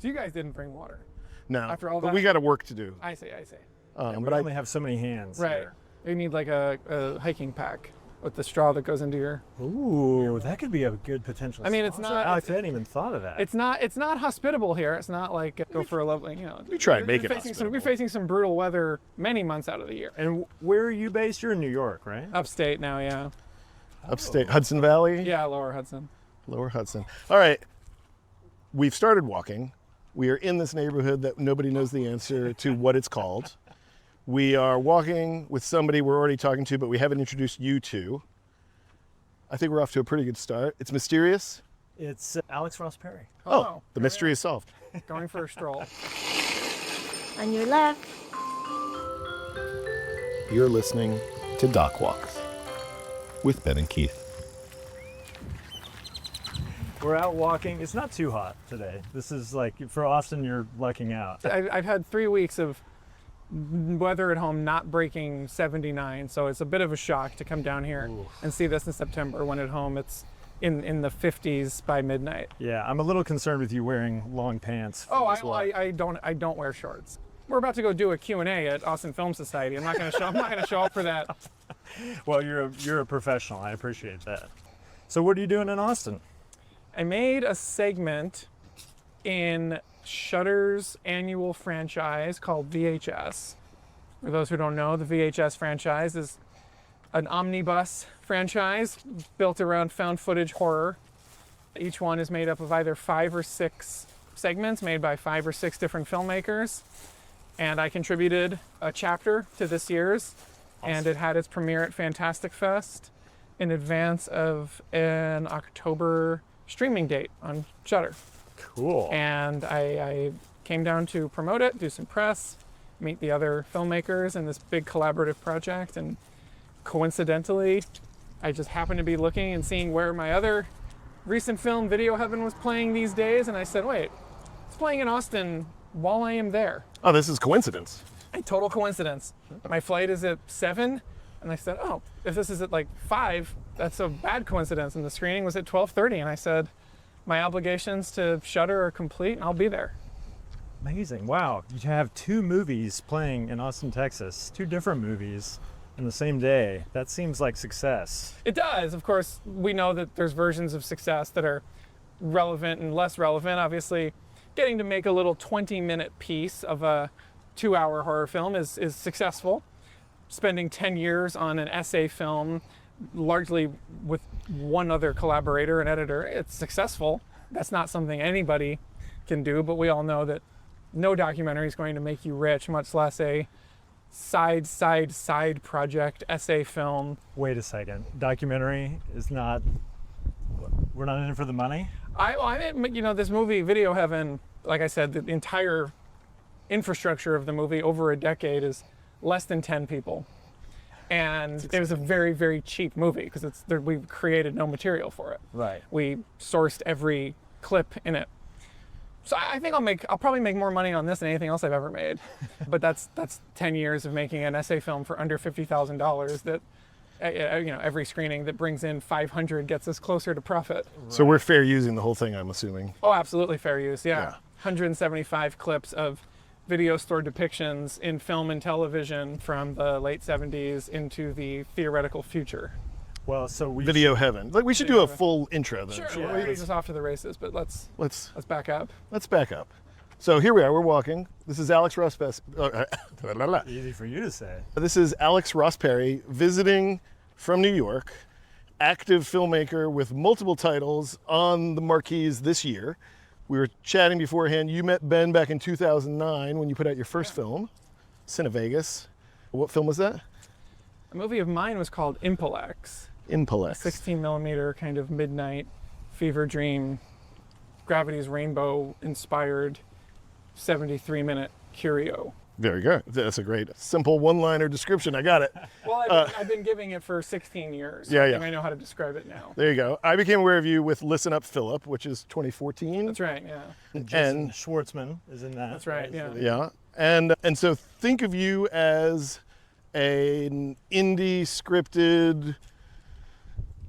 So you guys didn't bring water. No, After all but that? we got a work to do. I see. We But only have so many hands. Right. Here. You need like a hiking pack with the straw that goes into your. Ooh, that could be a good potential. I mean, it's sponsor. not- Alex, I hadn't even thought of that. It's not hospitable here. It's not like go for a lovely, We try and make you're it facing hospitable. We're facing some brutal weather many months out of the year. And where are you based? You're in New York, right? Upstate now, yeah. Upstate Hudson Valley. Yeah, Lower Hudson. Lower Hudson. All right. We've started walking. We are in this neighborhood that nobody knows the answer to what it's called. We are walking with somebody we're already talking to, but we haven't introduced you to. I think we're off to a pretty good start. It's mysterious. It's Alex Ross Perry. Oh, the mystery is solved. Going for a stroll. On your left. You're listening to Doc Walks with Ben and Keith. We're out walking. It's not too hot today. This is like, for Austin, you're lucking out. I've had 3 weeks of weather at home not breaking 79, so it's a bit of a shock to come down here and see this in September when at home it's in the 50s by midnight. Yeah, I'm a little concerned with you wearing long pants. Oh, as well. I don't wear shorts. We're about to go do a Q&A at Austin Film Society. I'm not going to show up for that. Well, you're a professional. I appreciate that. So what are you doing in Austin? I made a segment in Shudder's annual franchise called VHS. For those who don't know, the VHS franchise is an omnibus franchise built around found footage horror. Each one is made up of either 5 or 6 segments made by 5 or 6 different filmmakers. And I contributed a chapter to this year's, and it had its premiere at Fantastic Fest in advance of an October streaming date on Shudder. Cool. And I came down to promote it, do some press, meet the other filmmakers in this big collaborative project. And coincidentally, I just happened to be looking and seeing where my other recent film, Video Heaven, was playing these days. And I said, wait, it's playing in Austin while I am there. Oh, this is coincidence. A total coincidence. My flight is at 7, and I said, oh, if this is at like 5, that's a bad coincidence. And the screening was at 12:30, and I said, my obligations to Shudder are complete, and I'll be there. Amazing. Wow. You have 2 movies playing in Austin, Texas, 2 different movies in the same day. That seems like success. It does. Of course, we know that there's versions of success that are relevant and less relevant. Obviously, getting to make a little 20-minute piece of a 2-hour horror film is successful. Spending 10 years on an essay film, largely with one other collaborator and editor, it's successful. That's not something anybody can do, but we all know that no documentary is going to make you rich, much less a side project essay film. Wait a second. Documentary is not, we're not in it for the money? I mean, this movie, Video Heaven, like I said, the entire infrastructure of the movie over a decade is less than 10 people. And it was a very, very cheap movie because we created no material for it. Right. We sourced every clip in it. So I think I'll probably make more money on this than anything else I've ever made. But that's 10 years of making an essay film for under $50,000 that every screening that brings in 500 gets us closer to profit. So we're fair using the whole thing, I'm assuming. Oh, absolutely fair use, yeah. Yeah. 175 clips of video store depictions in film and television from the late 70s into the theoretical future. Well, so we Video Heaven. Like, we should do a full intro then. Sure, shall we'll we? lead us off to the races, but let's back up. Let's back up. So here we are, we're walking. This is Alex Ross Easy for you to say. This is Alex Ross Perry visiting from New York, active filmmaker with multiple titles on the marquees this year. We were chatting beforehand. You met Ben back in 2009 when you put out your first film, Cine Vegas. What film was that? A movie of mine was called Impolex. Impolex. 16 millimeter kind of midnight fever dream, Gravity's Rainbow inspired 73-minute curio. Very good. That's a great, simple one-liner description. I got it. Well, I've been giving it for 16 years. Yeah, I yeah. think I know how to describe it now. There you go. I became aware of you with Listen Up, Philip, which is 2014. That's right, yeah. Jason Schwartzman is in that. That's right, yeah. Yeah. And so think of you as an indie scripted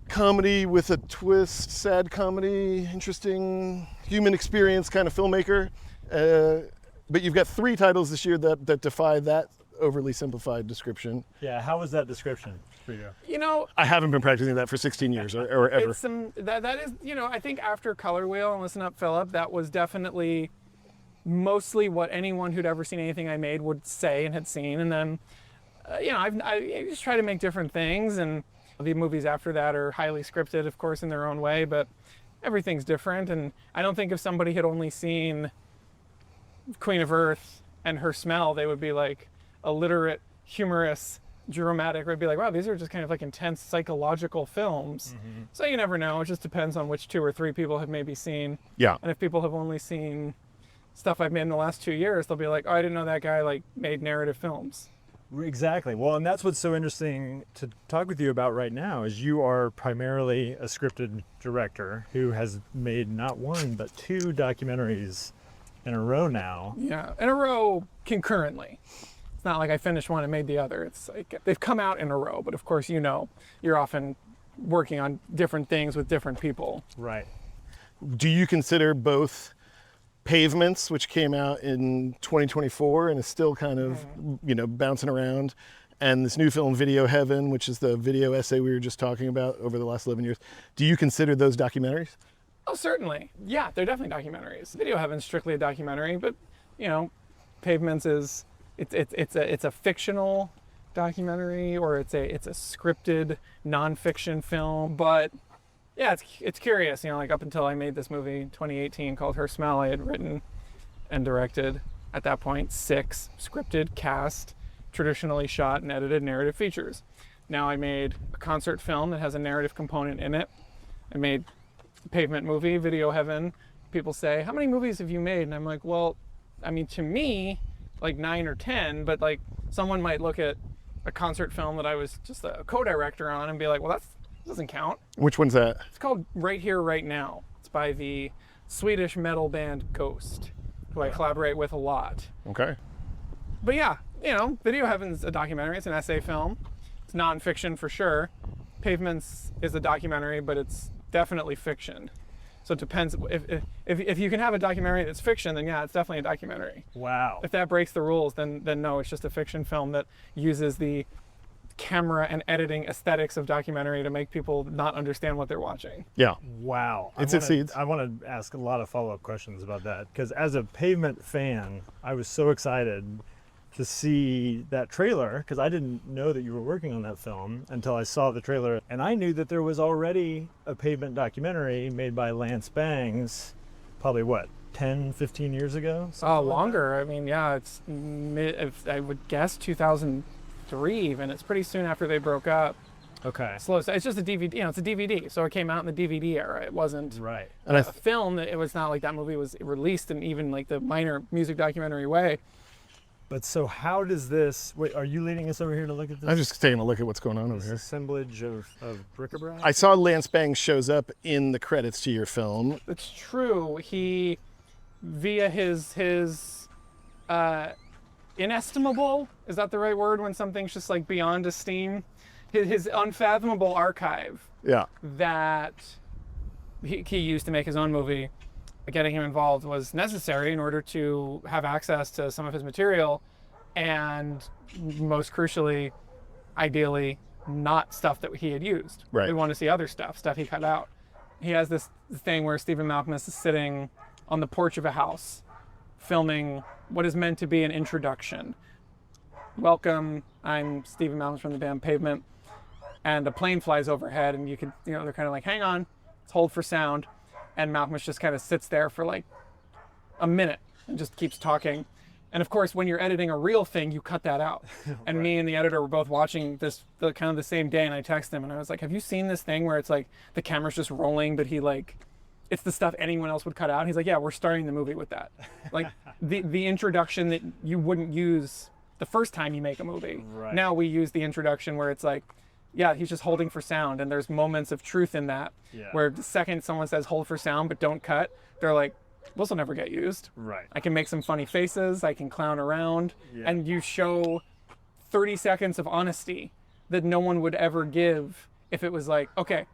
comedy with a twist, sad comedy, interesting human experience kind of filmmaker. But you've got 3 titles this year that defy that overly simplified description. Yeah, how was that description for you? You know, I haven't been practicing that for 16 years or ever. it's that is, you know, I think after Color Wheel and Listen Up Philip, that was definitely mostly what anyone who'd ever seen anything I made would say and had seen. And then, you know, I just try to make different things, and the movies after that are highly scripted, of course, in their own way, but everything's different. And I don't think if somebody had only seen Queen of Earth and Her Smell, they would be like illiterate, humorous, dramatic. Would be like, wow, these are just kind of like intense psychological films. So you never know. It just depends on which 2 or 3 people have maybe seen. Yeah. And if people have only seen stuff I've made in the last 2 years, they'll be like, oh, I didn't know that guy like made narrative films. Exactly. Well, and that's what's so interesting to talk with you about right now is you are primarily a scripted director who has made not 1 but 2 documentaries in a row now. Yeah, in a row concurrently. It's not like I finished one and made the other. It's like they've come out in a row, but of course, you know, you're often working on different things with different people. Right. Do you consider both Pavements, which came out in 2024 and is still kind of, you know, bouncing around, and this new film, Video Heaven, which is the video essay we were just talking about over the last 11 years, do you consider those documentaries? Oh, certainly. Yeah, they're definitely documentaries. Video Heaven's strictly a documentary, but, you know, Pavements is, it's a fictional documentary, or it's a scripted nonfiction film, but yeah, it's curious, you know, like up until I made this movie in 2018 called Her Smell, I had written and directed, at that point, 6 scripted, cast, traditionally shot and edited narrative features. Now I made a concert film that has a narrative component in it. I made a Pavement movie, Video Heaven. People say, how many movies have you made? And I'm like, well, I mean, to me, like 9 or 10, but like someone might look at a concert film that I was just a co-director on and be like, well, that doesn't count. Which one's that? It's called Right Here, Right Now. It's by the Swedish metal band Ghost, who I collaborate with a lot. Okay. But yeah, you know, Video Heaven's a documentary. It's an essay film. It's nonfiction for sure. Pavements is a documentary, but it's definitely fiction. So it depends. If you can have a documentary that's fiction, then yeah, it's definitely a documentary. Wow. If that breaks the rules, then no, it's just a fiction film that uses the camera and editing aesthetics of documentary to make people not understand what they're watching. Yeah. Wow. It succeeds. I want to ask a lot of follow-up questions about that, because as a Pavement fan, I was so excited to see that trailer, because I didn't know that you were working on that film until I saw the trailer. And I knew that there was already a Pavement documentary made by Lance Bangs, probably what, 10, 15 years ago? Oh, longer. I mean, yeah, it's I would guess 2003 even. It's pretty soon after they broke up. Okay. Slow. It's just a DVD. You know, it's a DVD, so it came out in the DVD era. It wasn't Right. And a film. It was not like that movie was released in even like the minor music documentary way. But so how does this, wait, are you leading us over here to look at this? I'm just taking a look at what's going on over this here. assemblage of bric-a-brac? I saw Lance Bangs shows up in the credits to your film. It's true. He, via his inestimable, is that the right word when something's just like beyond esteem? His unfathomable archive Yeah. that he used to make his own movie, getting him involved was necessary in order to have access to some of his material, and most crucially, ideally, not stuff that he had used. Right. We want to see other stuff he cut out. He has this thing where Stephen Malkmus is sitting on the porch of a house, filming what is meant to be an introduction. Welcome, I'm Stephen Malkmus from the band Pavement, and a plane flies overhead, and you can, you know, they're kind of like, hang on, let's hold for sound. And Malkmus just kind of sits there for like a minute and just keeps talking. And of course, when you're editing a real thing, you cut that out. And me and the editor were both watching this kind of the same day, and I texted him and I was like, have you seen this thing where it's like the camera's just rolling, but he like, it's the stuff anyone else would cut out? He's like, yeah, we're starting the movie with that. Like the introduction that you wouldn't use the first time you make a movie. Right. Now we use the introduction where it's like, yeah, he's just holding for sound, and there's moments of truth in that. Yeah. Where the second someone says hold for sound but don't cut, they're like, this will never get used. Right. I can make some funny faces, I can clown around, Yeah. and you show 30 seconds of honesty that no one would ever give if it was like, okay,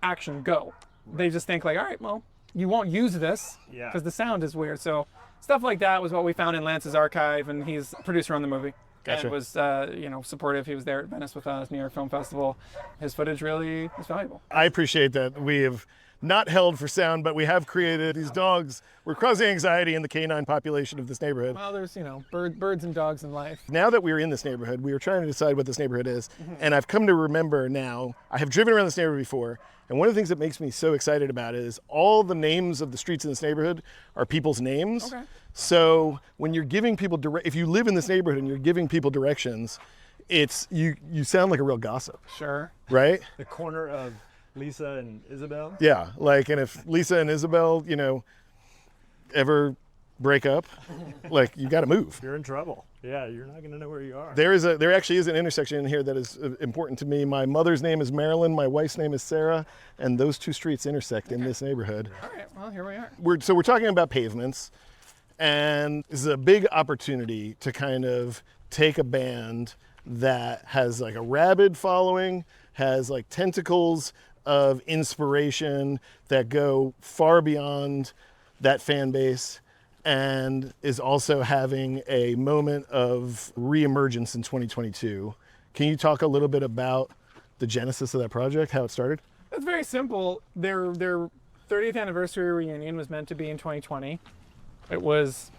action, go. They just think like, all right, well, you won't use this Yeah. because the sound is weird. So stuff like that was what we found in Lance's archive, and he's a producer on the movie. Gotcha. And was, supportive. He was there at Venice with us, New York Film Festival. His footage really is valuable. I appreciate that we have not held for sound, but we have created these dogs. We're causing anxiety in the canine population of this neighborhood. Well, there's, birds and dogs in life. Now that we're in this neighborhood, we were trying to decide what this neighborhood is. And I've come to remember now, I have driven around this neighborhood before, and one of the things that makes me so excited about it is all the names of the streets in this neighborhood are people's names. Okay. So when you're giving people, if you live in this neighborhood and you're giving people directions, it's, you sound like a real gossip, Sure. right? The corner of Lisa and Isabel. Yeah, like, and if Lisa and Isabel, ever break up, like, you got to move. You're in trouble. Yeah, you're not going to know where you are. There actually is an intersection in here that is important to me. My mother's name is Marilyn, my wife's name is Sarah, and those two streets intersect in this neighborhood. All right. Well, here we are. We're talking about Pavements, and this is a big opportunity to kind of take a band that has like a rabid following, has like tentacles of inspiration that go far beyond that fan base, and is also having a moment of reemergence in 2022. Can you talk a little bit about the genesis of that project, how it started? It's very simple. Their 30th anniversary reunion was meant to be in 2020. It was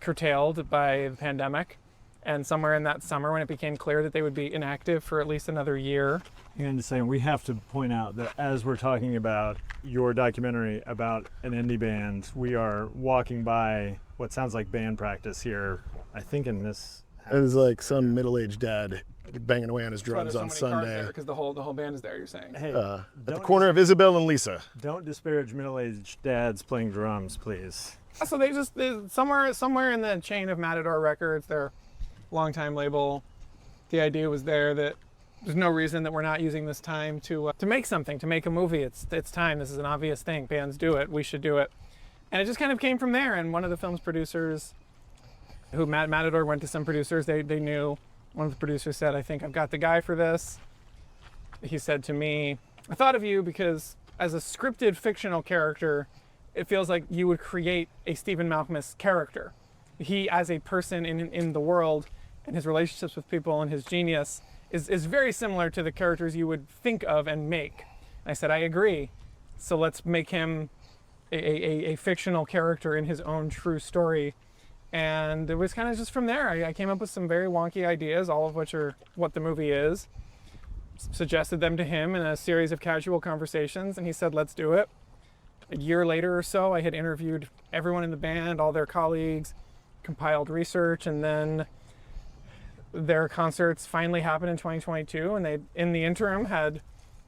curtailed by the pandemic, and somewhere in that summer, when it became clear that they would be inactive for at least another year. And to say, we have to point out that as we're talking about your documentary about an indie band, we are walking by what sounds like band practice here, I think in this It was like some middle-aged dad banging away on his drums on There's so many cars Sunday there because the whole band is there. You're saying. Hey, at the don't corner of Isabel and Lisa. Don't disparage middle-aged dads playing drums, please. So they somewhere in the chain of Matador Records, their longtime label, the idea was there that there's no reason that we're not using this time to make something, to make a movie. It's time. This is an obvious thing. Bands do it. We should do it. And it just kind of came from there. And one of the film's producers, who Matador went to some producers, they knew. One of the producers said, "I think I've got the guy for this." He said to me, "I thought of you because as a scripted fictional character, it feels like you would create a Stephen Malkmus character. He, as a person in the world, and his relationships with people and his genius is very similar to the characters you would think of and make." And I said, "I agree. So let's make him a fictional character in his own true story." And it was kind of just from there. I came up with some very wonky ideas, all of which are what the movie is. Suggested them to him in a series of casual conversations, and he said, "Let's do it." A year later or so, I had interviewed everyone in the band, all their colleagues, compiled research, and then their concerts finally happened in 2022, and they, in the interim, had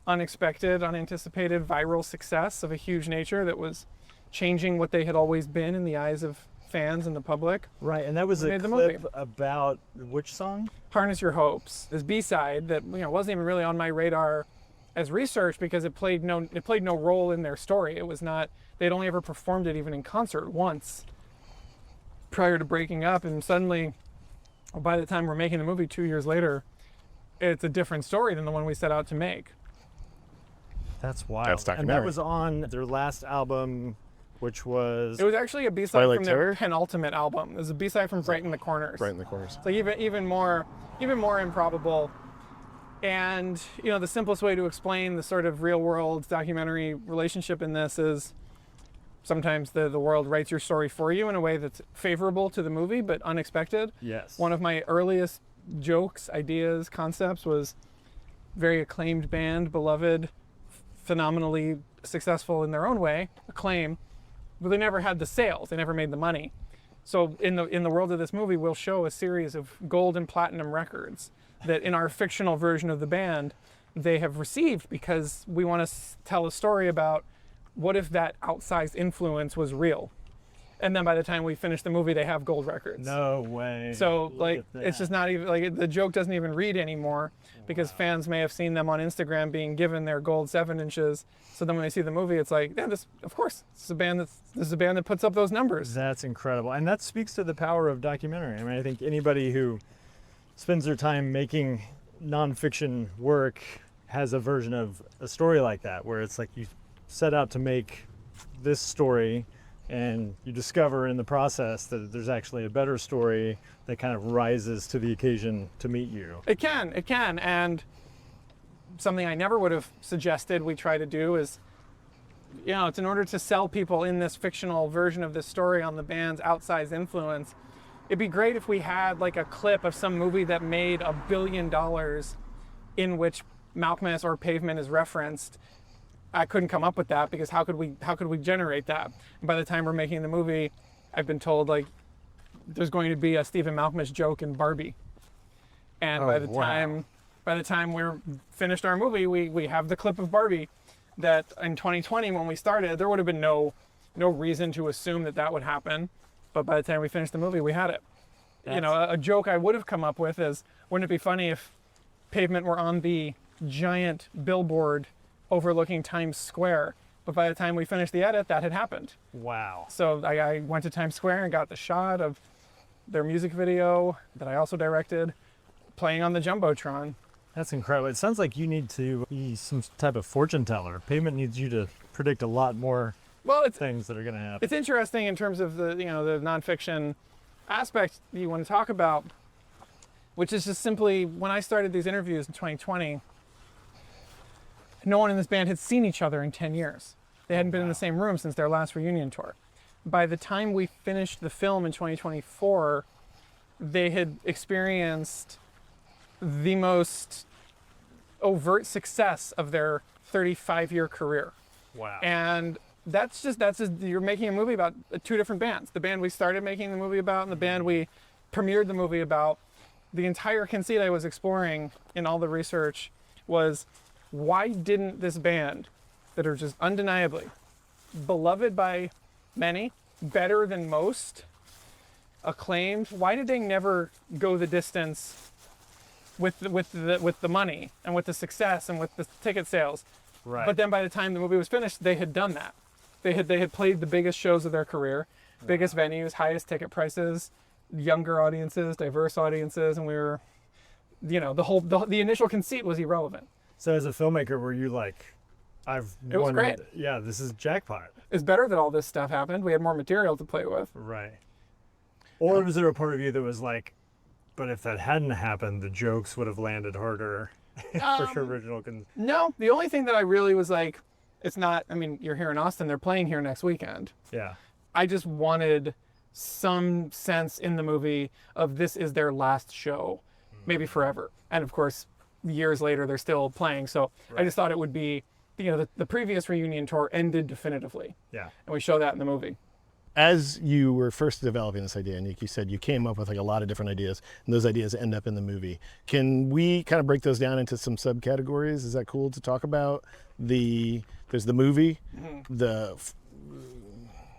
unexpected, unanticipated viral success of a huge nature that was changing what they had always been in the eyes of fans and the public. Right, and that was a Made the clip movie. about which song? Harness Your Hopes, this B-side that wasn't even really on my radar as research because it played no role in their story. It was not, they'd only ever performed it even in concert once prior to breaking up, and suddenly by the time we're making the movie 2 years later, it's a different story than the one we set out to make. That's wild. That's and documentary. that was on their last album, which was... It was actually a B-side Twilight from Terror? their penultimate album. It was a B-side from Bright in the Corners. Right in the corners. It's like even more improbable. And the simplest way to explain the sort of real world documentary relationship in this is sometimes the world writes your story for you in a way that's favorable to the movie but unexpected. Yes. One of my earliest jokes, ideas, concepts was very acclaimed band, beloved, phenomenally successful in their own way, acclaim, but they never had the sales, they never made the money. So in the world of this movie, we'll show a series of gold and platinum records that in our fictional version of the band, they have received because we want to tell a story about what if that outsized influence was real. And then by the time we finish the movie, they have gold records. No way. So Look at it's just not even like the joke doesn't even read anymore because fans may have seen them on Instagram being given their gold 7 inches. So then when they see the movie, it's like, yeah, this is a band that puts up those numbers. That's incredible. And that speaks to the power of documentary. I mean, I think anybody who spends their time making nonfiction work has a version of a story like that, where it's like you set out to make this story and you discover in the process that there's actually a better story that kind of rises to the occasion to meet you. It can, and something I never would have suggested we try to do is, it's in order to sell people in this fictional version of this story on the band's outsized influence, it'd be great if we had like a clip of some movie that made $1 billion in which Malkmus or Pavement is referenced. I couldn't come up with that because how could we generate that? And by the time we're making the movie, I've been told like there's going to be a Stephen Malkmus joke in Barbie. And by the time we're finished our movie, we have the clip of Barbie that in 2020 when we started, there would have been no reason to assume that would happen. But by the time we finished the movie, we had it. A joke I would have come up with is, wouldn't it be funny if Pavement were on the giant billboard overlooking Times Square? But by the time we finished the edit, that had happened. Wow. So I went to Times Square and got the shot of their music video that I also directed playing on the Jumbotron. That's incredible. It sounds like you need to be some type of fortune teller. Pavement needs you to predict a lot more things that are going to happen. It's interesting in terms of the nonfiction aspect you want to talk about, which is just simply when I started these interviews in 2020, no one in this band had seen each other in 10 years. They hadn't been in the same room since their last reunion tour. By the time we finished the film in 2024, they had experienced the most overt success of their 35-year career. Wow. And that's just you're making a movie about two different bands. The band we started making the movie about and the band we premiered the movie about. The entire conceit I was exploring in all the research was, why didn't this band that are just undeniably beloved by many, better than most, acclaimed, why did they never go the distance with the money and with the success and with the ticket sales? Right. But then by the time the movie was finished, they had done that. They had played the biggest shows of their career, biggest venues, highest ticket prices, younger audiences, diverse audiences, and we were, the initial conceit was irrelevant. So as a filmmaker, were you like, It was great. Yeah, this is jackpot. It's better that all this stuff happened. We had more material to play with. Right. Or was there a part of you that was like, but if that hadn't happened, the jokes would have landed harder for your original? No, the only thing that I really was like, it's not, you're here in Austin, they're playing here next weekend. Yeah. I just wanted some sense in the movie of this is their last show, maybe forever. And of course, years later, they're still playing. So I just thought it would be, the previous reunion tour ended definitively. Yeah. And we show that in the movie. As you were first developing this idea, Nick, you said you came up with like a lot of different ideas, and those ideas end up in the movie. Can we kind of break those down into some subcategories? Is that cool to talk about? There's the movie,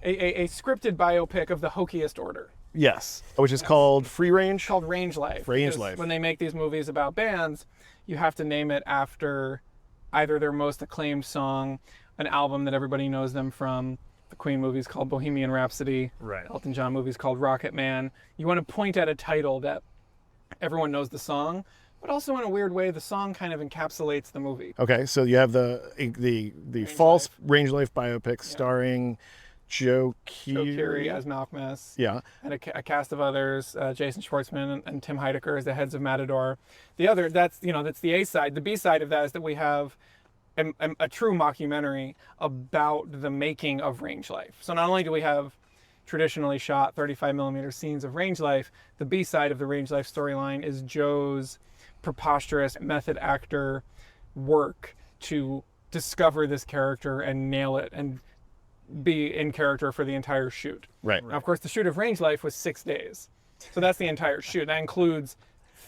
A scripted biopic of the hokiest order. Yes, which is called Free Range? Called Range Life. Range Because Life. When they make these movies about bands, you have to name it after either their most acclaimed song, an album that everybody knows them from. The Queen movie's called Bohemian Rhapsody. Right. Elton John movie's called Rocket Man. You want to point at a title that everyone knows the song, but also in a weird way, the song kind of encapsulates the movie. Okay, so you have the false Range Life biopic starring Joe Keery as Malkmus. Yeah. And a cast of others, Jason Schwartzman and Tim Heidecker as the heads of Matador. The other, that's the A side. The B side of that is that we have a true mockumentary about the making of Range Life. So not only do we have traditionally shot 35mm scenes of Range Life, the B side of the Range Life storyline is Joe's preposterous method actor work to discover this character and nail it and be in character for the entire shoot. Right. Now, of course, the shoot of Range Life was 6 days. So that's the entire shoot. That includes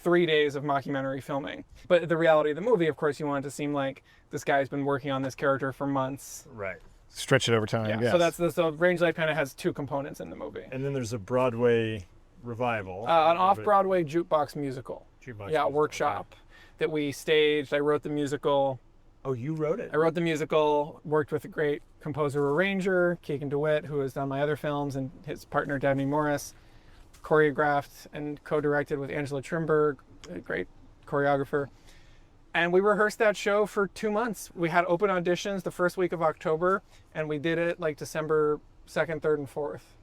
3 days of mockumentary filming. But the reality of the movie, of course, you want it to seem like this guy's been working on this character for months. Right. Stretch it over time. Yeah. Yes. So Range Life kind of has two components in the movie. And then there's a Broadway revival. An off-Broadway jukebox musical. Musical, workshop that we staged. I wrote the musical. Oh, you wrote it? I wrote the musical, worked with a great composer arranger, Keegan DeWitt, who has done my other films, and his partner, Dabney Morris. Choreographed and co-directed with Angela Trimberg, a great choreographer. And we rehearsed that show for 2 months. We had open auditions the first week of October, and we did it like December second, third, and fourth.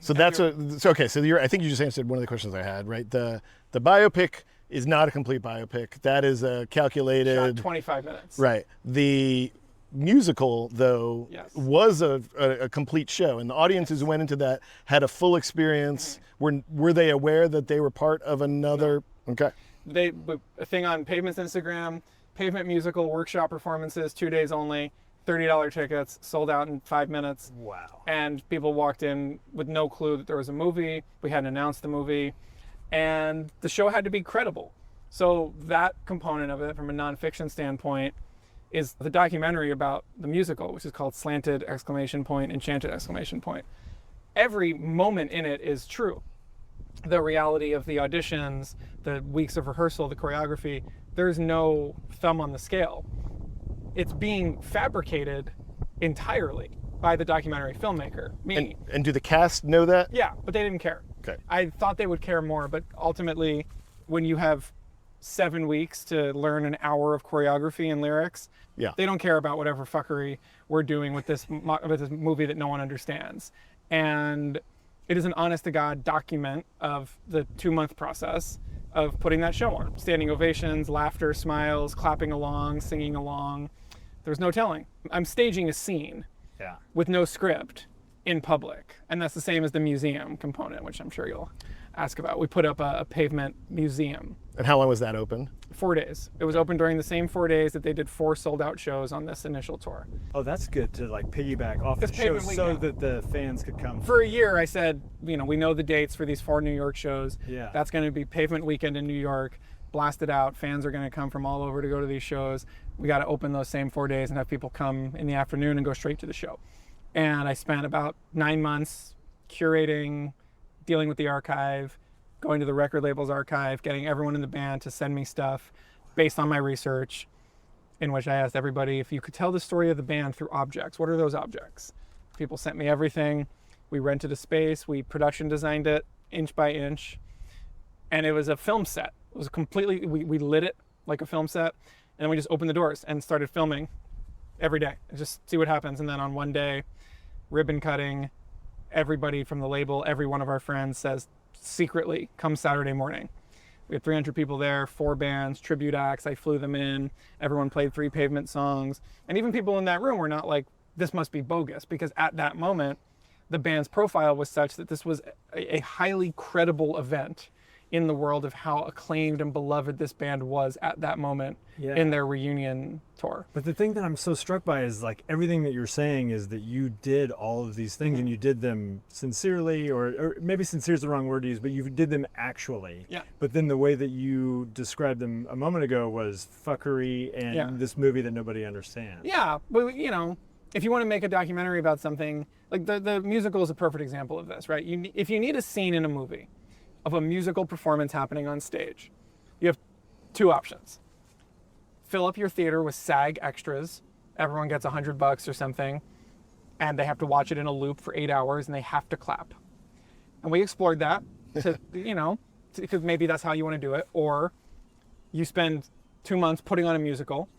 So that's okay. So I think you just answered one of the questions I had, right? The biopic is not a complete biopic. That is a calculated. Shot 25 minutes. Right. The musical, though, Yes. was a complete show, and the audiences who went into that had a full experience. Were they aware that they were part of another? Okay. A thing on Pavement's Instagram, Pavement musical workshop performances, 2 days only, $30 tickets, sold out in 5 minutes. Wow. And people walked in with no clue that there was a movie. We hadn't announced the movie, and the show had to be credible. So that component of it, from a nonfiction standpoint, is the documentary about the musical, which is called Slanted! Enchanted! Every moment in it is true. The reality of the auditions, the weeks of rehearsal, the choreography, there's no thumb on the scale. It's being fabricated entirely by the documentary filmmaker, me. And do the cast know that? Yeah, but they didn't care. Okay. I thought they would care more, but ultimately, when you have 7 weeks to learn an hour of choreography and lyrics, Yeah. they don't care about whatever fuckery we're doing with this movie that no one understands. And it is an honest-to-God document of the 2-month process of putting that show on. Standing ovations, laughter, smiles, clapping along, singing along. There's no telling. I'm staging a scene Yeah. with no script in public. And that's the same as the museum component, which I'm sure you'll ask about. We put up a Pavement museum. And how long was that open? 4 days. It was open during the same 4 days that they did 4 sold-out shows on this initial tour. Oh, that's good to like piggyback off the It's show Pavement so weekend. that the fans could come. For a year, I said, we know the dates for these 4 New York shows. Yeah. That's going to be Pavement weekend in New York. Blast it out. Fans are going to come from all over to go to these shows. We got to open those same 4 days and have people come in the afternoon and go straight to the show. And I spent about 9 months curating, dealing with the archive, going to the record label's archive, getting everyone in the band to send me stuff based on my research, in which I asked everybody if you could tell the story of the band through objects. What are those objects? People sent me everything. We rented a space. We production designed it inch by inch. And it was a film set. It was completely, we lit it like a film set. And then we just opened the doors and started filming every day and just see what happens. And then on one day, ribbon cutting, everybody from the label, every one of our friends says, secretly, come Saturday morning. We had 300 people there, 4 bands, tribute acts. I flew them in. Everyone played 3 Pavement songs. And even people in that room were not like, this must be bogus, because at that moment, the band's profile was such that this was a highly credible event in the world of how acclaimed and beloved this band was at that moment in their reunion tour. But the thing that I'm so struck by is like everything that you're saying is that you did all of these things and you did them sincerely, or maybe sincere is the wrong word to use, but you did them actually. Yeah. But then the way that you described them a moment ago was fuckery and this movie that nobody understands. Yeah, but if you want to make a documentary about something, like the musical is a perfect example of this, right? If you need a scene in a movie of a musical performance happening on stage, you have 2 options. Fill up your theater with SAG extras. Everyone gets $100 or something, and they have to watch it in a loop for 8 hours, and they have to clap. And we explored that to, because maybe that's how you want to do it. Or you spend 2 months putting on a musical.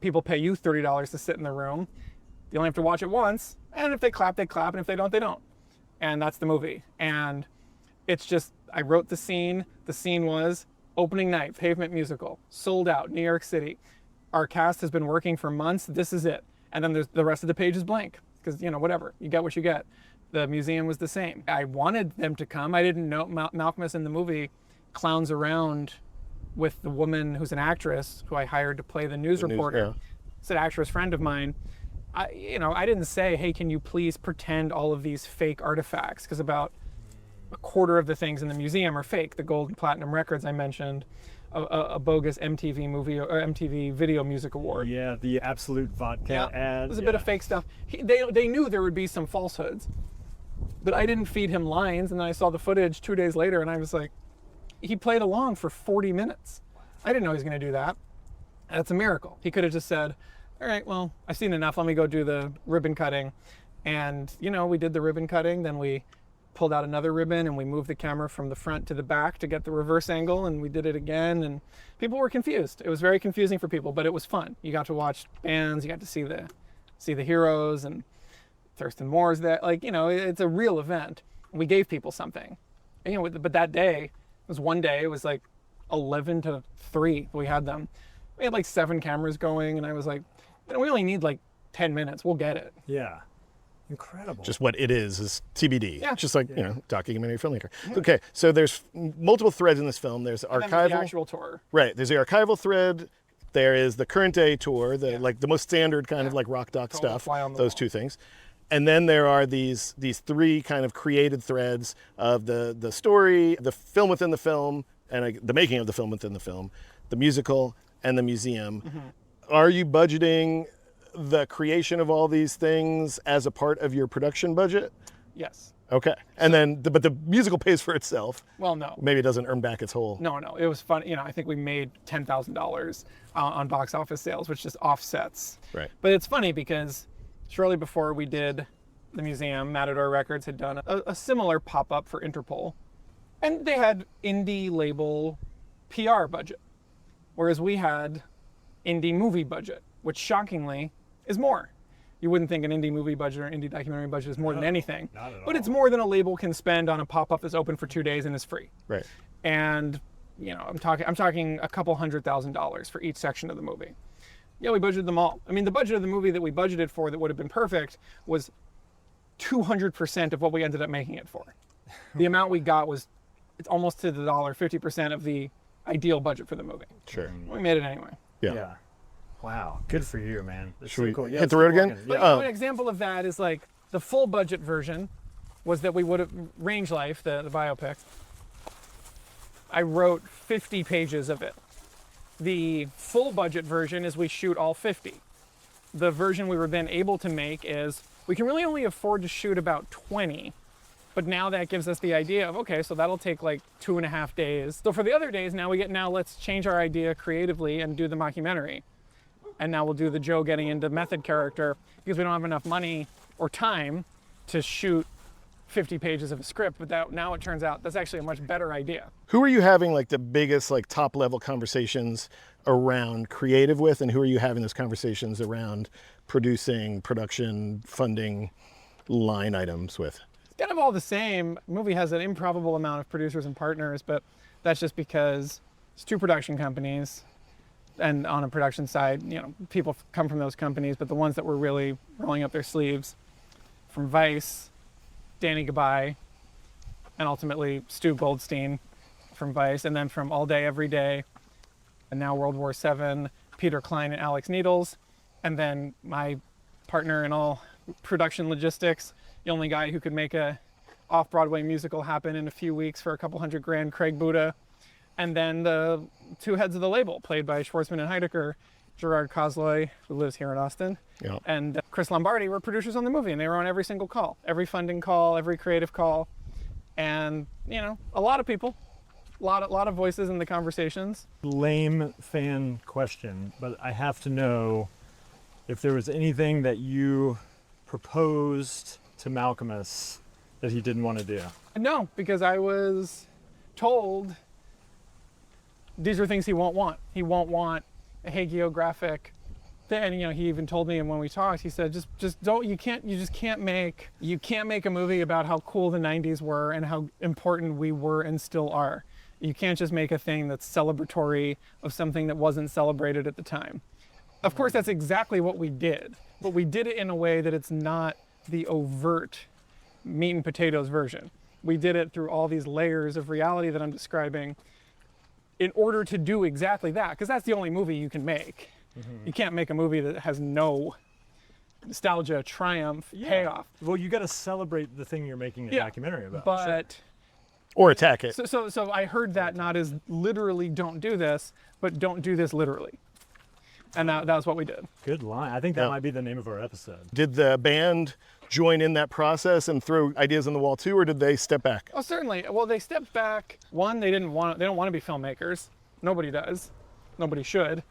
People pay you $30 to sit in the room. You only have to watch it once, and if they clap, they clap, and if they don't, they don't. And that's the movie. And it's just, I wrote the scene. The scene was opening night, Pavement musical, sold out, New York City. Our cast has been working for months. This is it. And then the rest of the page is blank, because, whatever. You get what you get. The museum was the same. I wanted them to come. I didn't know Malkmus in the movie clowns around with the woman who's an actress who I hired to play the news reporter. It's an actress friend of mine. I didn't say, hey, can you please pretend all of these fake artifacts? Because about a quarter of the things in the museum are fake. The gold and platinum records I mentioned, a bogus MTV movie or MTV Video Music Award. Yeah, the Absolute Vodka ad. There's a bit of fake stuff. They knew there would be some falsehoods, but I didn't feed him lines. And then I saw the footage 2 days later, and I was like, he played along for 40 minutes. I didn't know he was going to do that. That's a miracle. He could have just said, all right, well, I've seen enough. Let me go do the ribbon cutting. And, we did the ribbon cutting. Then we pulled out another ribbon and we moved the camera from the front to the back to get the reverse angle. And we did it again. And people were confused. It was very confusing for people, but it was fun. You got to watch bands. You got to see the heroes. And Thurston Moore's there. Like, it's a real event. We gave people something. And, but that day, it was one day, it was like 11 to 3 we had them. We had like 7 cameras going, and I was like, we only need like 10 minutes. We'll get it. Yeah. Incredible. Just what it is TBD. Yeah. Just like, documentary filmmaker. Okay, so there's multiple threads in this film. There's And then archival. the actual tour. Right, there's the archival thread. There is the current day tour, like the most standard kind of like rock doc Total stuff. fly on the Those wall. 2 things. And then there are these 3 kind of created threads of the story, the film within the film, and the making of the film within the film, the musical, and the museum. Mm-hmm. Are you budgeting the creation of all these things as a part of your production budget? Yes. Okay. And then, but the musical pays for itself. Well, no. Maybe it doesn't earn back its whole. No. It was fun. I think we made $10,000 on box office sales, which just offsets. Right. But it's funny because shortly before we did the museum, Matador Records had done a similar pop-up for Interpol. And they had indie label PR budget, whereas we had indie movie budget, which shockingly is more. You wouldn't think an indie movie budget or indie documentary budget is more than anything. Not at but all. it's more than a label can spend on a pop-up that's open for 2 days and is free. Right. And I'm talking a couple $100,000 for each section of the movie. Yeah, we budgeted them all. I mean, the budget of the movie that we budgeted for that would have been perfect was 200% of what we ended up making it for. The amount we got was it's almost to the dollar, 50% of the ideal budget for the movie. Sure. We made it anyway. Yeah. Wow. Good for you, man. That's Should we so cool. hit let's the road keep again? walking. But Yeah. an example of that is like the full budget version was that we would have Range Life, the biopic. I wrote 50 pages of it. The full budget version is we shoot all 50. The version we were then able to make is we can really only afford to shoot about 20. But now that gives us the idea of, okay, so that'll take like 2.5 days. So for the other days, now let's change our idea creatively and do the mockumentary. And now we'll do the Joe getting into method character because we don't have enough money or time to shoot 50 pages of a script. But now it turns out that's actually a much better idea. Who are you having like the biggest like top level conversations around creative with, and who are you having those conversations around producing, production, funding line items with? It's kind of all the same. The movie has an improbable amount of producers and partners, but that's just because it's 2 production companies. And on a production side, people come from those companies, but the ones that were really rolling up their sleeves, from Vice, Danny Gabay, and ultimately Stu Goldstein from Vice, and then from All Day Every Day, and now World War VII, Peter Klein and Alex Needles, and then my partner in all production logistics, the only guy who could make a off-Broadway musical happen in a few weeks for a couple $100,000, Craig Buda. And then the 2 heads of the label, played by Schwartzman and Heidecker, Gerard Kozloy, who lives here in Austin, Yeah. and Chris Lombardi were producers on the movie, and they were on every single call, every funding call, every creative call. And, a lot of people, a lot of voices in the conversations. Lame fan question, but I have to know if there was anything that you proposed to Malkmus that he didn't want to do. No, because I was told these are things he won't want. He won't want a hagiographic thing. And he even told me, and when we talked, he said, just don't, you just can't make a movie about how cool the 90s were and how important we were and still are. You can't just make a thing that's celebratory of something that wasn't celebrated at the time. Of course, that's exactly what we did, but we did it in a way that it's not the overt meat and potatoes version. We did it through all these layers of reality that I'm describing in order to do exactly that, because that's the only movie you can make. Mm-hmm. You can't make a movie that has no nostalgia, triumph, payoff. Well, you got to celebrate the thing you're making a documentary about. But Or attack it. so I heard that not as literally don't do this, but don't do this literally. And that was what we did. Good line. I think that Yeah. might be the name of our episode. Did the band join in that process and throw ideas on the wall too, or did they step back? Oh, certainly. Well, they stepped back. One, they don't want to be filmmakers. Nobody does. Nobody should.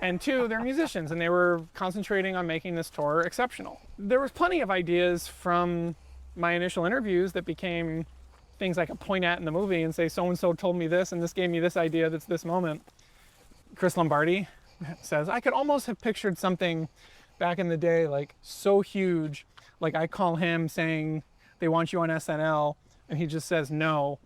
And 2, they're musicians, and they were concentrating on making this tour exceptional. There was plenty of ideas from my initial interviews that became things I could point at in the movie and say, so-and-so told me this, and this gave me this idea that's this moment. Chris Lombardi says, I could almost have pictured something back in the day, like so huge, Like I call him saying they want you on SNL, and he just says no,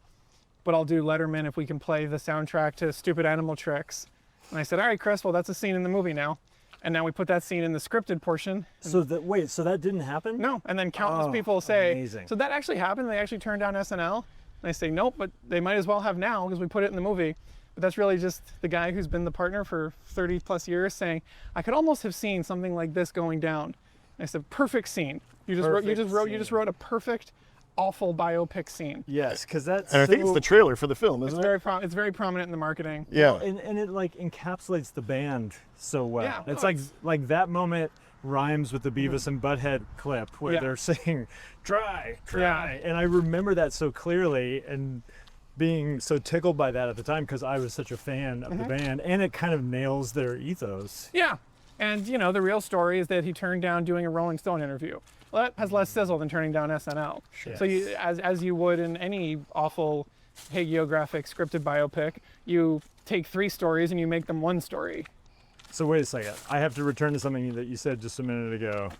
but I'll do Letterman if we can play the soundtrack to Stupid Animal Tricks. And I said, all right, Chris, well, that's a scene in the movie now. And now we put that scene in the scripted portion. So that didn't happen? No, and then countless people say, amazing. so that actually happened? They actually turned down SNL? And I say, nope, but they might as well have now because we put it in the movie. But that's really just the guy who's been the partner for 30 plus years saying, I could almost have seen something like this going down. And I said, perfect scene. You just wrote a perfect, awful biopic scene. Yes, because that's. And I think it's the trailer for the film, isn't it? It's very prominent in the marketing. Yeah. And it like encapsulates the band so well. Yeah, It's no, like that moment rhymes with the Beavis and Butthead clip where Yeah. they're saying, try. Yeah. And I remember that so clearly and being so tickled by that at the time because I was such a fan of the band, and it kind of nails their ethos. Yeah. And you know, the real story is that he turned down doing a Rolling Stone interview. Well, that has less sizzle than turning down SNL. Sure. So you, as you would in any awful hagiographic scripted biopic, you take 3 stories and you make them 1 story. So wait a second. I have to return to something that you said just a minute ago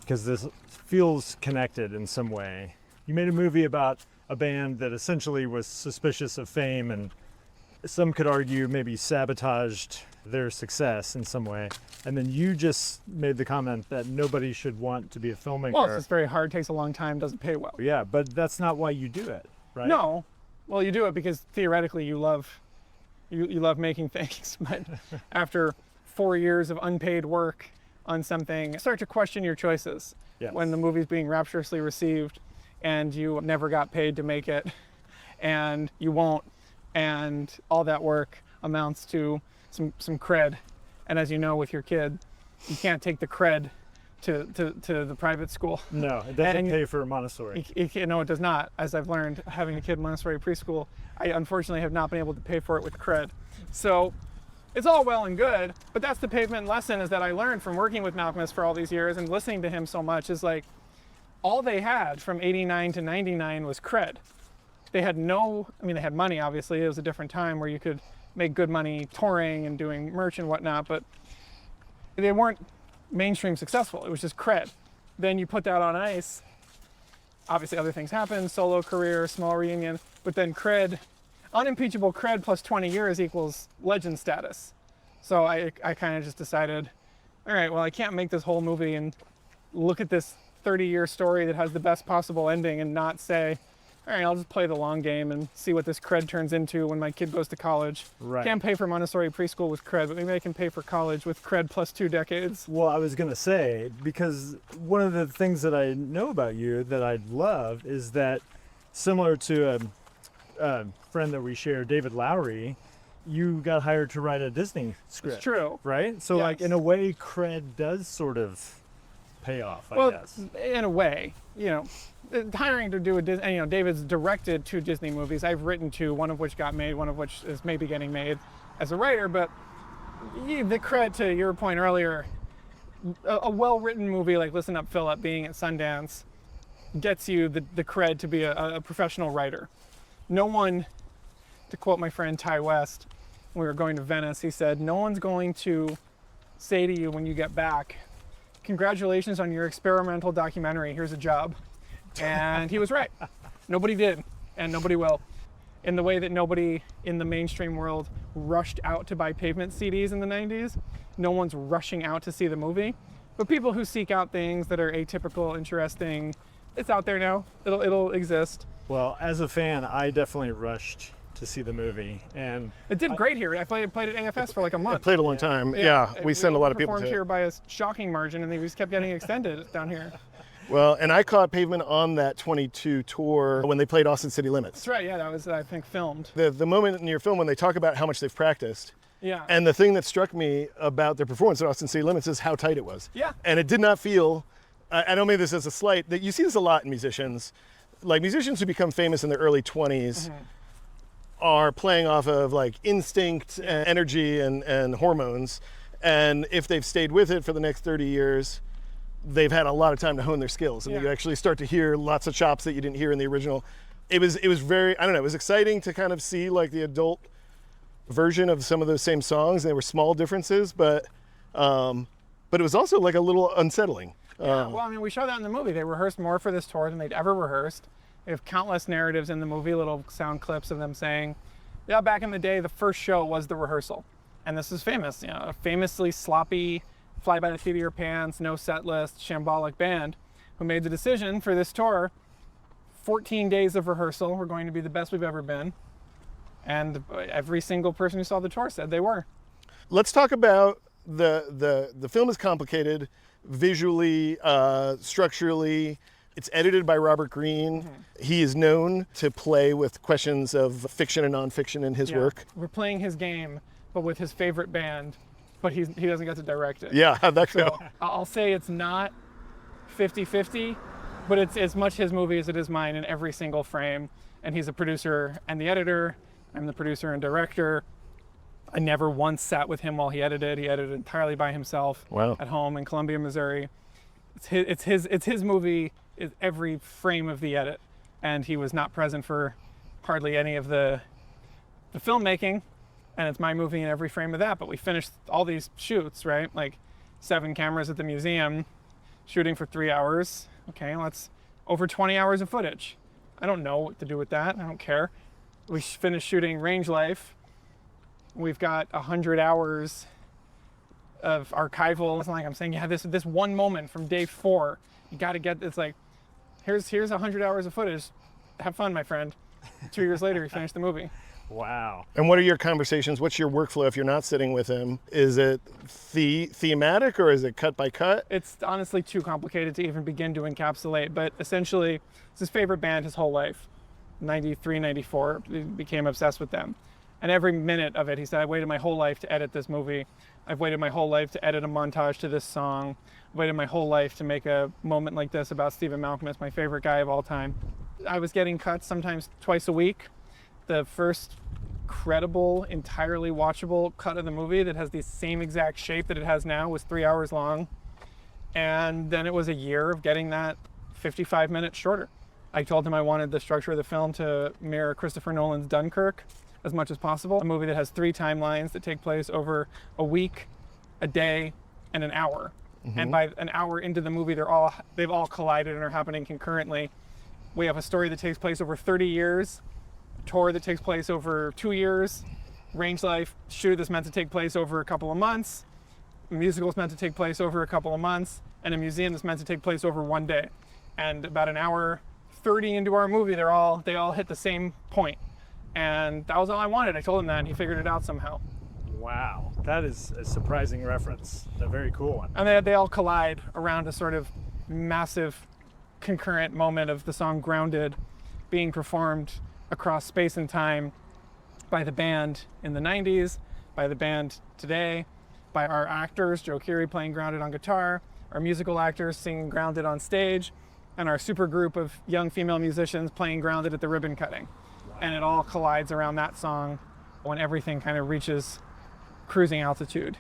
because this feels connected in some way. You made a movie about a band that essentially was suspicious of fame and some could argue maybe sabotaged their success in some way. And then you just made the comment that nobody should want to be a filmmaker. Well, it's just very hard, takes a long time, doesn't pay well. Yeah, but that's not why you do it, right? No. Well, you do it because theoretically you love making things, but after 4 years of unpaid work on something, you start to question your choices. Yes. When the movie's being rapturously received and you never got paid to make it and you won't, and all that work amounts to some cred. And as you know, with your kid, you can't take the cred to the private school. No, it doesn't And- pay for Montessori. No, it does not. As I've learned, having a kid in Montessori preschool, I unfortunately have not been able to pay for it with cred. So it's all well and good, but that's the pavement lesson is that I learned from working with Malkmus for all these years and listening to him so much is like, all they had from 89 to 99 was cred. They had they had money, obviously. It was a different time where you could make good money touring and doing merch and whatnot, but they weren't mainstream successful. It was just cred. Then you put that on ice. Obviously other things happen, solo career, small reunion, but then cred, unimpeachable cred plus 20 years equals legend status. So I kind of just decided, all right, well, I can't make this whole movie and look at this 30-year story that has the best possible ending and not say, all right, I'll just play the long game and see what this cred turns into when my kid goes to college. Right. Can't pay for Montessori preschool with cred, but maybe I can pay for college with cred plus 2 decades. Well, I was going to say, because one of the things that I know about you that I love is that similar to a friend that we share, David Lowery, you got hired to write a Disney script. It's true. Right? So like Yes. in a way, cred does sort of pay off, I guess. In a way, hiring to do David's directed 2 Disney movies. I've written 2, one of which got made, one of which is maybe getting made as a writer, but the cred to your point earlier, a well-written movie like Listen Up, Philip being at Sundance gets you the cred to be a professional writer. No one, to quote my friend Ty West, when we were going to Venice, he said, no one's going to say to you when you get back, congratulations on your experimental documentary, here's a job. And he was right. Nobody did, and nobody will. In the way that nobody in the mainstream world rushed out to buy Pavement CDs in the 90s, no one's rushing out to see the movie. But people who seek out things that are atypical, interesting, it's out there now. It'll exist. Well, as a fan, I definitely rushed to see the movie, and It did great here. I played at AFS for like a month. Played a long time. Yeah, we send a lot of people performed to here it. by a shocking margin, and they just kept getting extended down here. Well, and I caught Pavement on that 22 tour when they played Austin City Limits. That's right. Yeah, that was I think filmed. The moment in your film when they talk about how much they've practiced, Yeah. and the thing that struck me about their performance at Austin City Limits is how tight it was. Yeah. And it did not feel, I don't mean this as a slight, that you see this a lot in musicians. Like musicians who become famous in their early 20s are playing off of like instinct and energy and hormones. And if they've stayed with it for the next 30 years, they've had a lot of time to hone their skills. And Yeah. you actually start to hear lots of chops that you didn't hear in the original. It was very, I don't know, it was exciting to kind of see like the adult version of some of those same songs. They were small differences, but it was also like a little unsettling. Well, I mean, we show that in the movie. They rehearsed more for this tour than they'd ever rehearsed. They have countless narratives in the movie, little sound clips of them saying, yeah, back in the day, the first show was the rehearsal. And this is famous, a famously sloppy, fly by the seat of your pants, no set list, shambolic band who made the decision for this tour, 14 days of rehearsal, we're going to be the best we've ever been. And every single person who saw the tour said they were. Let's talk about the film is complicated visually, structurally. It's edited by Robert Greene. He is known to play with questions of fiction and nonfiction in his work. We're playing his game, but with his favorite band, but he doesn't get to direct it. Yeah, how'd that go? So I'll say it's not 50-50, but it's as much his movie as it is mine in every single frame. And he's a producer and the editor. I'm the producer and director. I never once sat with him while he edited. He edited entirely by himself at home in Columbia, Missouri. It's his movie, is every frame of the edit. And he was not present for hardly any of the filmmaking. And it's my movie in every frame of that. But we finished all these shoots, right? Like 7 cameras at the museum, shooting for 3 hours. Okay, that's over 20 hours of footage. I don't know what to do with that. I don't care. We finished shooting Range Life. We've got 100 hours of archival. It's not like I'm saying, yeah, this one moment from day 4, you got to get, it's like, here's 100 hours of footage. Have fun, my friend. 2 years later, we finished the movie. Wow. And what are your conversations? What's your workflow if you're not sitting with him? Is it thematic or is it cut by cut? It's honestly too complicated to even begin to encapsulate, but essentially, it's his favorite band his whole life. 93, 94, he became obsessed with them. And every minute of it, he said, I waited my whole life to edit this movie. I've waited my whole life to edit a montage to this song. I've waited my whole life to make a moment like this about Stephen Malkmus, my favorite guy of all time. I was getting cuts sometimes twice a week. The first credible, entirely watchable cut of the movie that has the same exact shape that it has now was 3 hours long. And then it was a year of getting that 55 minutes shorter. I told him I wanted the structure of the film to mirror Christopher Nolan's Dunkirk as much as possible. A movie that has 3 timelines that take place over a week, a day, and an hour. And by an hour into the movie, they've all collided and are happening concurrently. We have a story that takes place over 30 years, a tour that takes place over 2 years, Range Life shoot that's meant to take place over a couple of months, a musical is meant to take place over a couple of months, and a museum that's meant to take place over 1 day. And about an hour 30 into our movie, they all hit the same point. And that was all I wanted. I told him that, and he figured it out somehow. Wow, that is a surprising reference. A very cool one. And they all collide around a sort of massive concurrent moment of the song Grounded being performed across space and time by the band in the 90s, by the band today, by our actors, Joe Keery playing Grounded on guitar, our musical actors singing Grounded on stage, and our super group of young female musicians playing Grounded at the ribbon cutting. And it all collides around that song when everything kind of reaches cruising altitude.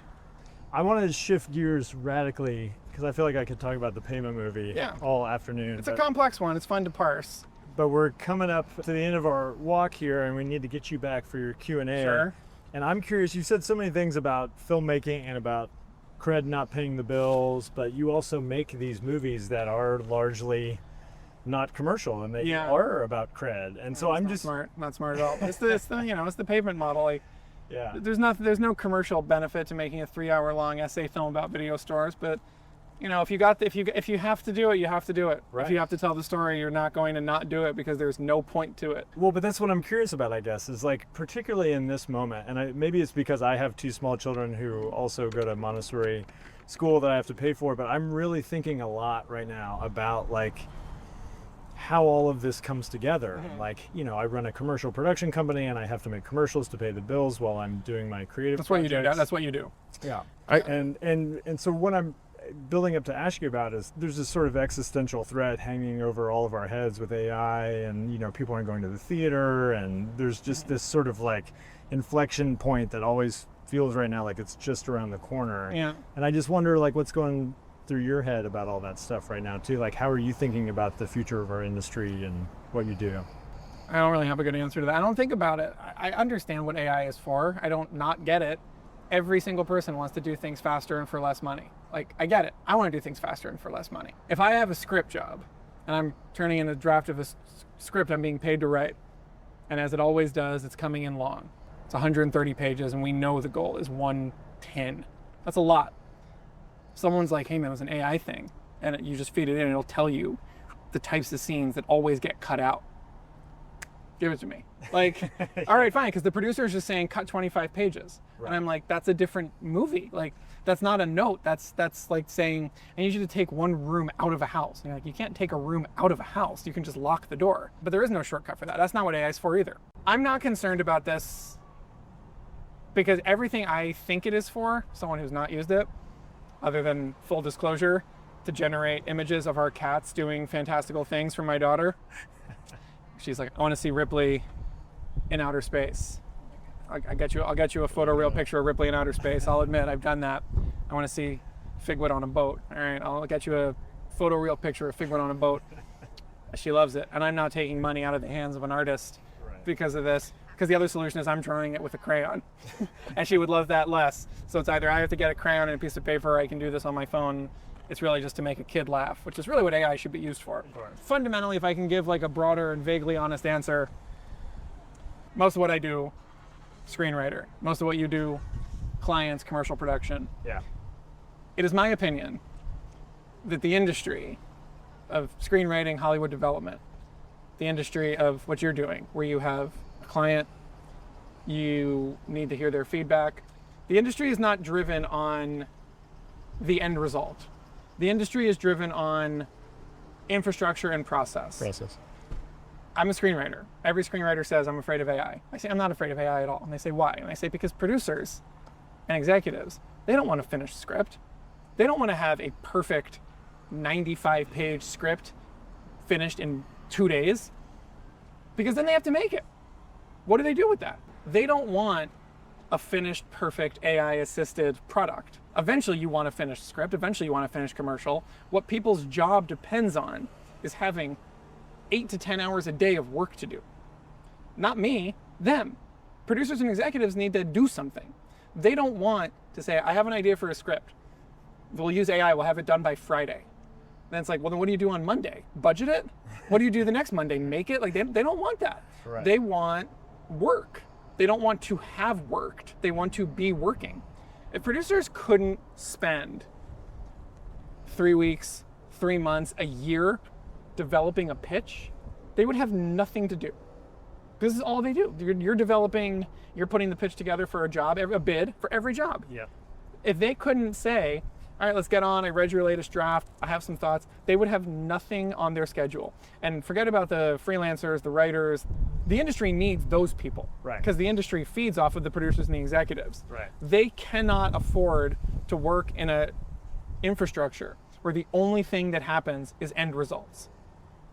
I want to shift gears radically because I feel like I could talk about the Pavement movie all afternoon. It's a complex one. It's fun to parse. But we're coming up to the end of our walk here, and we need to get you back for your Q&A. Sure. And I'm curious, you said so many things about filmmaking and about cred not paying the bills, but you also make these movies that are largely not commercial, and they are about cred. And so I'm just not smart at all. It's the Pavement model. Like, yeah, there's no commercial benefit to making a 3-hour-long essay film about video stores, but if you have to do it, you have to do it. Right. If you have to tell the story, you're not going to not do it because there's no point to it. Well, but that's what I'm curious about, I guess, is like particularly in this moment, and maybe it's because I have 2 small children who also go to Montessori school that I have to pay for, but I'm really thinking a lot right now about like how all of this comes together. Like, I run a commercial production company and I have to make commercials to pay the bills while I'm doing my creative That's projects. what you do. That's what you do. Yeah. And so what I'm building up to ask you about is there's this sort of existential threat hanging over all of our heads with AI, and people aren't going to the theater, and there's just this sort of like inflection point that always feels right now like it's just around the corner. Yeah. And I just wonder like what's going through your head about all that stuff right now too. Like, how are you thinking about the future of our industry and what you do? I don't really have a good answer to that. I don't think about it. I understand what AI is for. I don't not get it. every single person wants to do things faster and for less money. Like, I get it. I want to do things faster and for less money. If I have a script job and I'm turning in a draft of a script I'm being paid to write, and as it always does, it's coming in long. It's 130 pages, and we know the goal is 110. That's a lot. Someone's like, hey man, it was an AI thing. And you just feed it in and it'll tell you the types of scenes that always get cut out. Give it to me. Like, all right, fine, because the producer is just saying cut 25 pages. Right. And I'm like, that's a different movie. Like, that's not a note. That's like saying, I need you to take one room out of a house. And you're like, you can't take a room out of a house. You can just lock the door. But there is no shortcut for that. That's not what AI is for either. I'm not concerned about this because everything I think it is for, someone who's not used it, other than full disclosure, to generate images of our cats doing fantastical things for my daughter. She's like, I want to see Ripley in outer space. I'll get you a photoreal picture of Ripley in outer space. I'll admit I've done that. I want to see Figwit on a boat. All right, I'll get you a photoreal picture of Figwit on a boat. She loves it, and I'm not taking money out of the hands of an artist because of this. Because the other solution is I'm drawing it with a crayon, and she would love that less. So it's either I have to get a crayon and a piece of paper, or I can do this on my phone. It's really just to make a kid laugh, which is really what AI should be used for. Fundamentally, if I can give like a broader and vaguely honest answer, most of what I do, screenwriter. Most of what you do, clients, commercial production. Yeah. It is my opinion that the industry of screenwriting, Hollywood development, the industry of what you're doing, where you have a client, you need to hear their feedback. The industry is not driven on the end result. The industry is driven on infrastructure and process. I'm a screenwriter. Every screenwriter says, I'm afraid of AI. I say, I'm not afraid of AI at all. And they say, why? And I say, because producers and executives, they don't want a finished script. They don't want to have a perfect 95-page script finished in 2 days, because then they have to make it. What do they do with that? They don't want a finished, perfect AI-assisted product. Eventually you want a finished script. Eventually you want a finished commercial. What people's job depends on is having 8 to 10 hours a day of work to do. Not me, them. Producers and executives need to do something. They don't want to say, I have an idea for a script. We'll use AI, we'll have it done by Friday. Then it's like, well, then what do you do on Monday? Budget it? What do you do the next Monday? Make it? Like, they don't want that. Right. They want work. They don't want to have worked. They want to be working. If producers couldn't spend 3 weeks, 3 months, a year developing a pitch, they would have nothing to do. This is all they do. You're developing, you're putting the pitch together for a job, a bid for every job. Yeah. If they couldn't say, all right, let's get on, I read your latest draft, I have some thoughts, they would have nothing on their schedule. And forget about the freelancers, the writers. The industry needs those people. Right. Because the industry feeds off of the producers and the executives. Right. They cannot afford to work in a infrastructure where the only thing that happens is end results.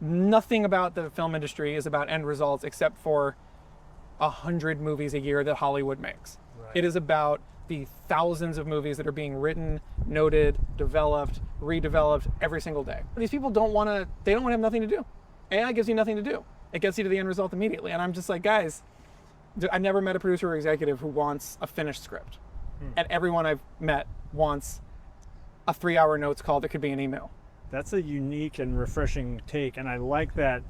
Nothing about the film industry is about end results except for 100 movies a year that Hollywood makes. Right. It is about the thousands of movies that are being written, noted, developed, redeveloped every single day. These people don't want to have nothing to do. AI gives you nothing to do. It gets you to the end result immediately. And I'm just like, guys, I've never met a producer or executive who wants a finished script. And everyone I've met wants a 3-hour notes call that could be an email. That's a unique and refreshing take, and I like that.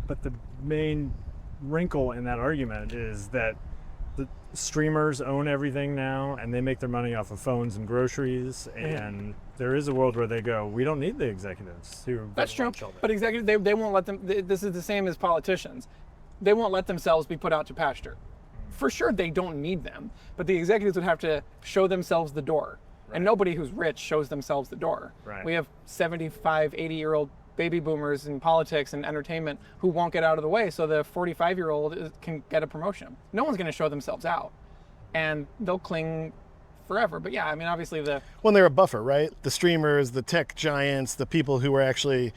But the main wrinkle in that argument is that the streamers own everything now, and they make their money off of phones and groceries, and there is a world where they go, we don't need the executives who That's true, but executives, they won't let them, this is the same as politicians. They won't let themselves be put out to pasture. For sure, they don't need them, but the executives would have to show themselves the door. Right. And nobody who's rich shows themselves the door. Right. We have 75, 80-year-old baby boomers in politics and entertainment who won't get out of the way, so the 45-year-old can get a promotion. No one's going to show themselves out, and they'll cling forever. But yeah, I mean, obviously when they're a buffer, right? The streamers, the tech giants, the people who are actually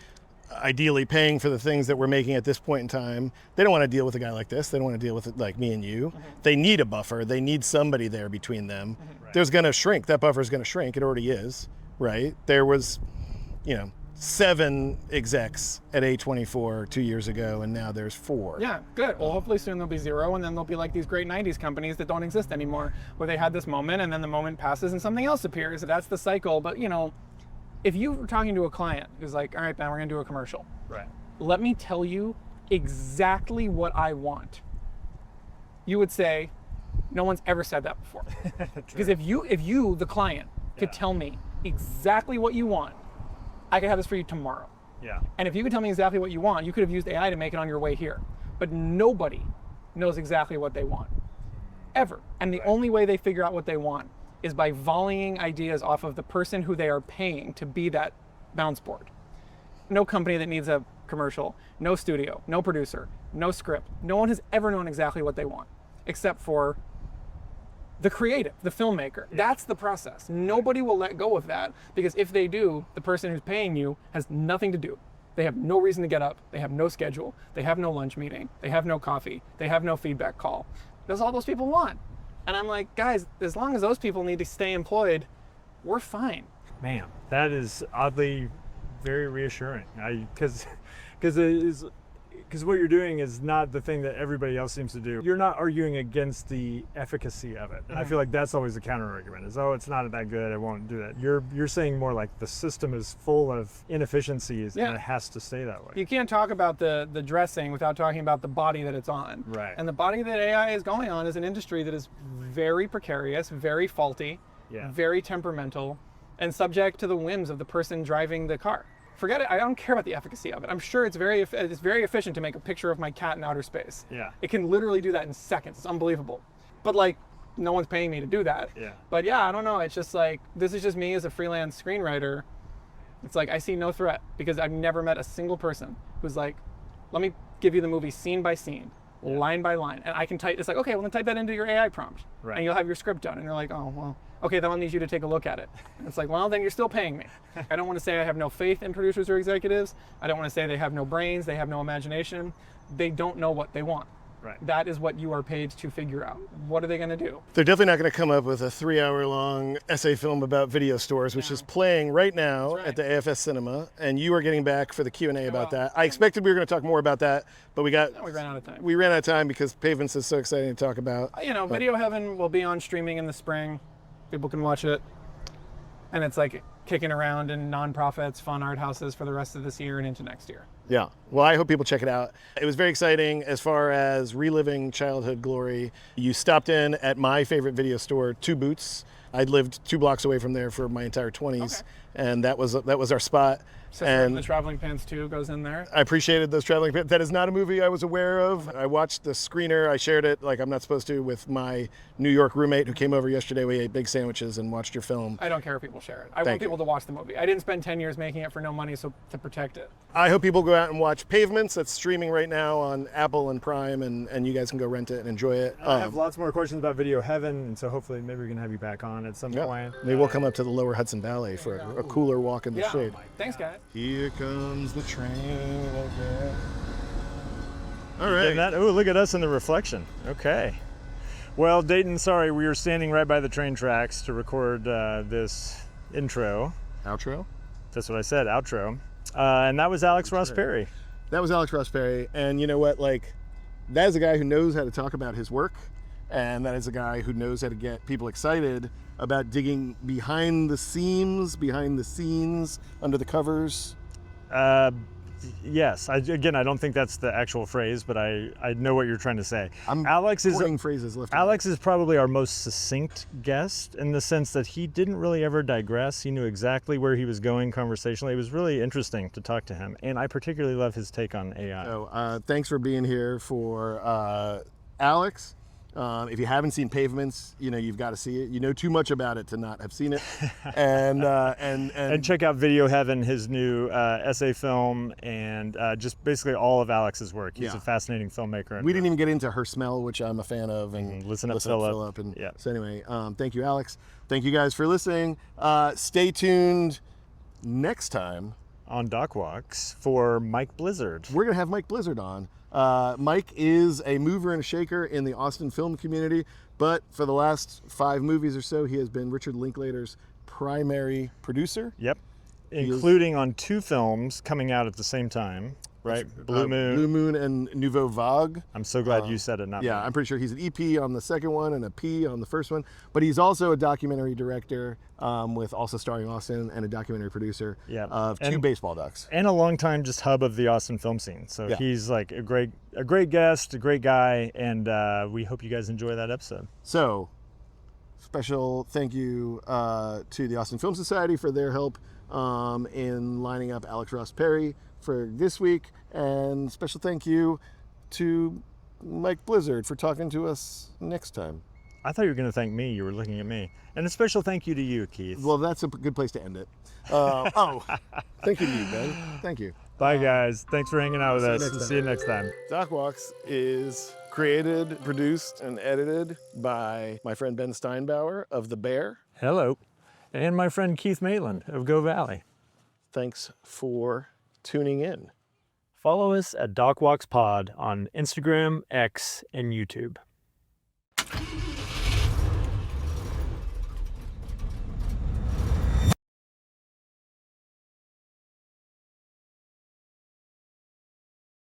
ideally paying for the things that we're making at this point in time, they don't want to deal with a guy like this. They don't want to deal with it like me and you. They need a buffer. They need somebody there between them. Right. There's going to shrink. That buffer is going to shrink. It already is, right? There was, 7 execs at A24 2 years ago, and now there's 4. Yeah, good. Well, hopefully soon there'll be 0, and then there'll be like these great 90s companies that don't exist anymore, where they had this moment, and then the moment passes and something else appears. That's the cycle. But, you know, if you were talking to a client who's like, all right, Ben, we're going to do a commercial. Right. Let me tell you exactly what I want. You would say, no one's ever said that before. Because if you, the client, could tell me exactly what you want, I could have this for you tomorrow. Yeah. And if you could tell me exactly what you want, you could have used AI to make it on your way here. But nobody knows exactly what they want, ever. And the only way they figure out what they want is by volleying ideas off of the person who they are paying to be that bounce board. No company that needs a commercial, no studio, no producer, no script. No one has ever known exactly what they want, except for the creative, the filmmaker. That's the process. Nobody will let go of that, because if they do, the person who's paying you has nothing to do. They have no reason to get up. They have no schedule. They have no lunch meeting. They have no coffee. They have no feedback call. That's all those people want. And I'm like, guys, as long as those people need to stay employed, we're fine. Man, that is oddly very reassuring. Because what you're doing is not the thing that everybody else seems to do. You're not arguing against the efficacy of it. And I feel like that's always the counter argument is, oh, it's not that good, I won't do that. You're saying more like the system is full of inefficiencies and it has to stay that way. You can't talk about the dressing without talking about the body that it's on. Right. And the body that AI is going on is an industry that is very precarious, very faulty, very temperamental, and subject to the whims of the person driving the car. Forget it. I don't care about the efficacy of it. I'm sure it's very efficient to make a picture of my cat in outer space. Yeah. It can literally do that in seconds. It's unbelievable. But like, no one's paying me to do that. Yeah. But yeah, I don't know. It's just like, this is just me as a freelance screenwriter. It's like, I see no threat, because I've never met a single person who's like, let me give you the movie scene by scene, line by line. And I can type, it's like, okay, well then type that into your AI prompt. Right. And you'll have your script done. And you're like, oh, well, okay, then I'll need you to take a look at it. And it's like, well, then you're still paying me. I don't want to say I have no faith in producers or executives. I don't want to say they have no brains, they have no imagination. They don't know what they want. Right. That is what you are paid to figure out. What are they going to do? They're definitely not going to come up with a 3-hour-long essay film about video stores, which is playing right now at the AFS Cinema, and you are getting back for the Q&A about that. I expected we were going to talk more about that, but we ran out of time. We ran out of time because Pavements is so exciting to talk about. You know, Video Heaven will be on streaming in the spring. People can watch it. And it's like kicking around in nonprofits, fun art houses for the rest of this year and into next year. Yeah. Well, I hope people check it out. It was very exciting as far as reliving childhood glory. You stopped in at my favorite video store, Two Boots. I'd lived 2 blocks away from there for my entire 20s, and that was our spot. And the Traveling Pants 2 goes in there. I appreciated those Traveling Pants. That is not a movie I was aware of. I watched the screener. I shared it like I'm not supposed to with my New York roommate who came over yesterday. We ate big sandwiches and watched your film. I don't care if people share it. I want people to watch the movie. I didn't spend 10 years making it for no money, so to protect it. I hope people go out and watch Pavements. That's streaming right now on Apple and Prime, and you guys can go rent it and enjoy it. I have lots more questions about Video Heaven, and so hopefully maybe we can have you back on at some point. Maybe we'll come up to the lower Hudson Valley for a cooler walk in the shade. Thanks, guys. Here comes the train again. All right. Oh, look at us in the reflection. Okay. Well, Dayton, sorry, we were standing right by the train tracks to record this intro. Outro? That's what I said, outro. And that was Alex Ross Perry. That was Alex Ross Perry. And you know what? Like, that is a guy who knows how to talk about his work. And that is a guy who knows how to get people excited about digging behind the seams, behind the scenes, under the covers. Yes. I don't think that's the actual phrase, but I know what you're trying to say. Alex is phrases left. Alex is probably our most succinct guest in the sense that he didn't really ever digress. He knew exactly where he was going conversationally. It was really interesting to talk to him, and I particularly love his take on AI. So thanks for being here for Alex. If you haven't seen Pavements, you know you've got to see it. You know too much about it to not have seen it. And check out Video Heaven, his new essay film, and just basically all of Alex's work. He's a fascinating filmmaker. We didn't even get into Her Smell, which I'm a fan of, and Listen Up, Philip. And so anyway, thank you, Alex. Thank you guys for listening. Stay tuned next time on Doc Walks for Mike Blizzard. We're gonna have Mike Blizzard on. Mike is a mover and a shaker in the Austin film community, but for the last 5 movies or so, he has been Richard Linklater's primary producer. Yep. including on 2 films coming out at the same time, right? Blue Moon. Blue Moon and Nouveau Vague. I'm so glad you said it, not Yeah, me. I'm pretty sure he's an EP on the second one and a P on the first one. But he's also a documentary director with also starring Austin, and a documentary producer of 2 baseball ducks. And a longtime just hub of the Austin film scene. So Yeah. he's like a great guest, a great guy, and we hope you guys enjoy that episode. So, special thank you to the Austin Film Society for their help in lining up Alex Ross Perry for this week, and special thank you to Mike Blizzard for talking to us next time. I thought you were going to thank me. You were looking at me. And a special thank you to you, Keith. Well, that's a good place to end it. Thank you to you, Ben. Thank you. Bye, guys. Thanks for hanging out with us. next time. See you next time. Doc Walks is created, produced, and edited by my friend Ben Steinbauer of The Bear. Hello. And my friend Keith Maitland of Go Valley. Thanks for tuning in. Follow us at DocWalksPod on Instagram, X, and YouTube.